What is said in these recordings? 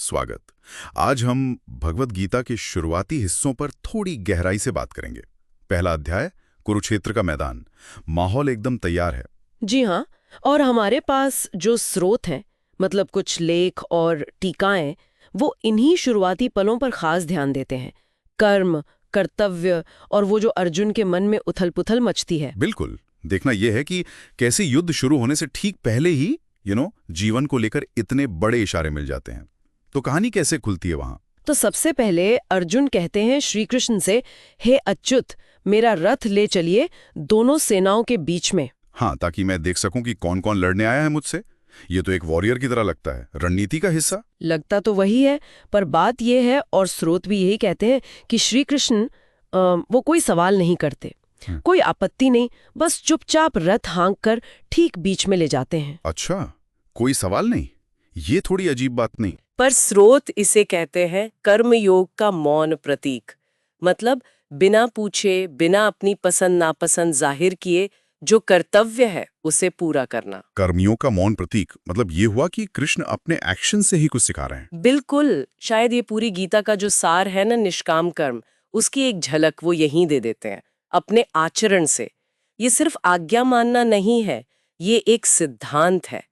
स्वागत। आज हम भगवत गीता के शुरुआती हिस्सों पर थोड़ी गहराई से बात करेंगे। पहला अध्याय, कुरुक्षेत्र का मैदान। माहौल एकदम तैयार है। जी हाँ। और हमारे पास जो स्रोत हैं, मतलब कुछ लेख और टीकाएं, वो इन्हीं शुरुआती पलों पर खास ध्यान देते हैं। कर्म, कर्तव्य और वो जो अर्जुन के मन में उथल-पुथल मचती है। बिल्कुल। देखना यह है कि कैसे युद्ध शुरू होने से ठीक पहले ही जीवन को लेकर इतने बड़े इशारे मिल जाते हैं। तो कहानी कैसे खुलती है वहां? तो सबसे पहले अर्जुन कहते हैं श्री कृष्ण से, हे अच्युत, मेरा रथ ले चलिए दोनों सेनाओं के बीच में। हाँ, ताकि मैं देख सकूं कि कौन कौन लड़ने आया है मुझसे। ये तो एक वॉरियर की तरह लगता है, रणनीति का हिस्सा। लगता तो वही है, पर बात यह है, और स्रोत भी यही कहते हैं, कि श्री कृष्ण वो कोई सवाल नहीं करते, कोई आपत्ति नहीं, बस चुपचाप रथ हाँक कर ठीक बीच में ले जाते हैं। अच्छा, कोई सवाल नहीं? ये थोड़ी अजीब बात नहीं? पर स्रोत इसे कहते हैं कर्मयोग का मौन प्रतीक। मतलब बिना पूछे, बिना अपनी पसंद नापसंद जाहिर किए जो कर्तव्य है उसे पूरा करना। कर्मियों का मौन प्रतीक मतलब ये हुआ कि कृष्ण अपने एक्शन से ही कुछ सिखा रहे हैं। बिल्कुल। शायद ये पूरी गीता का जो सार है ना, निष्काम कर्म, उसकी एक झलक वो यहीं दे देते हैं, अपने आचरण से। ये सिर्फ आज्ञा मानना नहीं है, ये एक सिद्धांत है,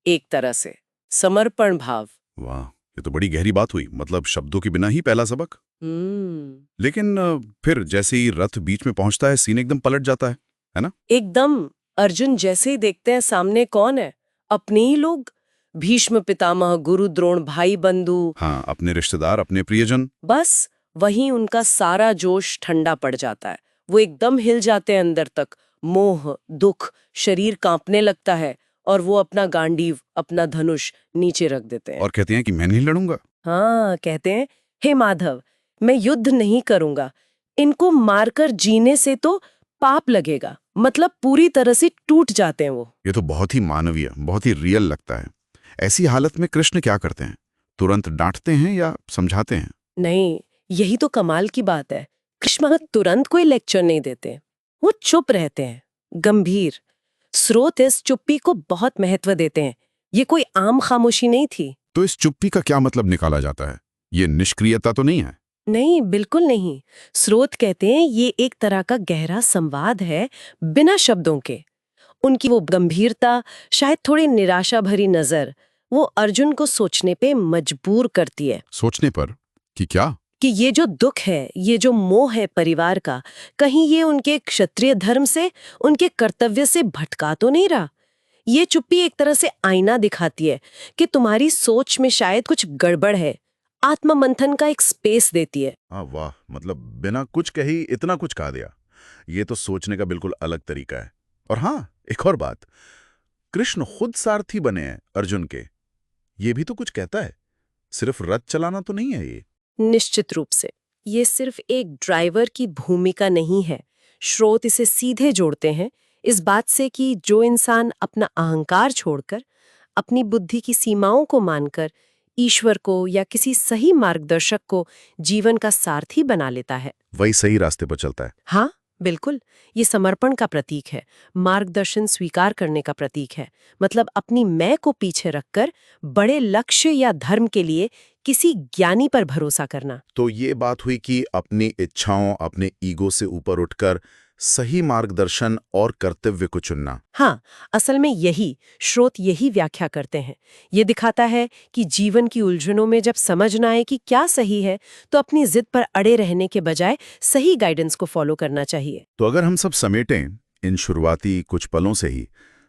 एक तरह से समर्पण भाव। वाह, ये तो बड़ी गहरी बात हुई। मतलब शब्दों के बिना ही पहला सबक। लेकिन फिर जैसे ही रथ बीच में पहुंचता है, सीन एकदम पलट जाता है ना? एकदम। अर्जुन जैसे ही देखते हैं सामने कौन है, अपने ही लोग, भीष्म पितामह, गुरु द्रोण, भाई बंधु। हाँ, अपने रिश्तेदार, अपने प्रियजन। बस वहीं उनका सारा जोश ठंडा पड़ जाता है। वो एकदम हिल जाते हैं अंदर तक। मोह, दुख, शरीर कांपने लगता है, और वो अपना गांडीव, अपना धनुष नीचे रख देते हैं। और कहते हैं कि मैं नहीं लड़ूंगा। हाँ, कहते हैं, हे माधव, मैं युद्ध नहीं करूंगा, इनको मारकर जीने से तो पाप लगेगा। मतलब पूरी तरह से टूट जाते हैं वो। ये तो बहुत ही मानवीय, बहुत ही रियल लगता है। ऐसी हालत में कृष्ण क्या करते हैं? तुरंत डांटते हैं या समझाते हैं? नहीं, यही तो कमाल की बात है। कृष्ण तुरंत कोई लेक्चर नहीं देते, वो चुप रहते हैं, गंभीर। स्रोत इस चुप्पी को बहुत महत्व देते हैं। ये कोई आम खामोशी नहीं थी। तो इस चुप्पी का क्या मतलब निकाला जाता है? ये निष्क्रियता तो नहीं है? नहीं, बिल्कुल नहीं। स्रोत कहते हैं ये एक तरह का गहरा संवाद है, बिना शब्दों के। उनकी वो गंभीरता, शायद थोड़ी निराशा भरी नजर, वो अर्जुन को सोचने पे मजबूर करती है। सोचने पर? कि क्या? कि ये जो दुख है, ये जो मोह है परिवार का, कहीं ये उनके क्षत्रिय धर्म से, उनके कर्तव्य से भटका तो नहीं रहा। ये चुप्पी एक तरह से आईना दिखाती है कि तुम्हारी सोच में शायद कुछ गड़बड़ है। आत्ममंथन का एक स्पेस देती है। वाह, मतलब बिना कुछ कही इतना कुछ कहा दिया। ये तो सोचने का बिल्कुल अलग तरीका है। और हाँ, एक और बात, कृष्ण खुद सारथी बने हैं अर्जुन के। ये भी तो कुछ कहता है। सिर्फ रथ चलाना तो नहीं है ये। निश्चित रूप से ये सिर्फ एक ड्राइवर की भूमिका नहीं है। स्रोत इसे सीधे जोड़ते हैं इस बात से कि जो इंसान अपना अहंकार छोड़कर, अपनी बुद्धि की सीमाओं को मानकर ईश्वर को या किसी सही मार्गदर्शक को जीवन का सारथी बना लेता है, वही सही रास्ते पर चलता है। हाँ बिल्कुल, ये समर्पण का प्रतीक है, मार्गदर्शन स्वीकार करने का प्रतीक है। मतलब अपनी मैं को पीछे रखकर बड़े लक्ष्य या धर्म के लिए किसी ज्ञानी पर भरोसा करना। तो ये बात हुई कि अपनी इच्छाओं, अपने ईगो से ऊपर उठकर सही मार्गदर्शन और कर्तव्य को चुनना। हाँ, असल में यही स्रोत यही व्याख्या करते हैं। ये दिखाता है कि जीवन की उलझनों में जब समझ ना आए कि क्या सही है, तो अपनी जिद पर अड़े रहने के बजाय सही गाइडेंस को फॉलो करना चाहिए। तो अगर हम सब समेटें इन शुरुआती कुछ पलों से ही,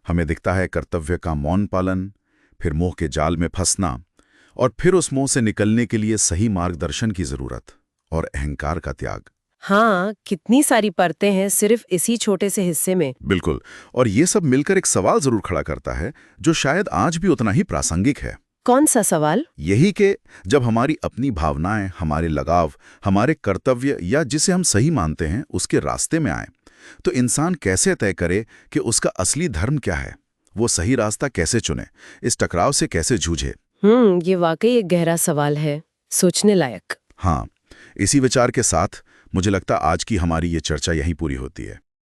हमें दिखता है कर्तव्य का मौन पालन, फिर मोह के जाल में फंसना, और फिर उस मोह से निकलने के लिए सही मार्गदर्शन की जरूरत, और अहंकार का त्याग। हाँ, कितनी सारी परतें हैं सिर्फ इसी छोटे से हिस्से में। बिल्कुल। और ये सब मिलकर एक सवाल जरूर खड़ा करता है, जो शायद आज भी उतना ही प्रासंगिक है। कौन सा सवाल? यही कि जब हमारी अपनी भावनाएं, हमारे लगाव, हमारे कर्तव्य या जिसे हम सही मानते हैं उसके रास्ते में आए, तो इंसान कैसे तय करे कि उसका असली धर्म क्या है? वो सही रास्ता कैसे चुने? इस टकराव से कैसे जूझे? ये वाकई एक गहरा सवाल है, सोचने लायक। हाँ, इसी विचार के साथ मुझे लगता आज की हमारी ये चर्चा यहीं पूरी होती है।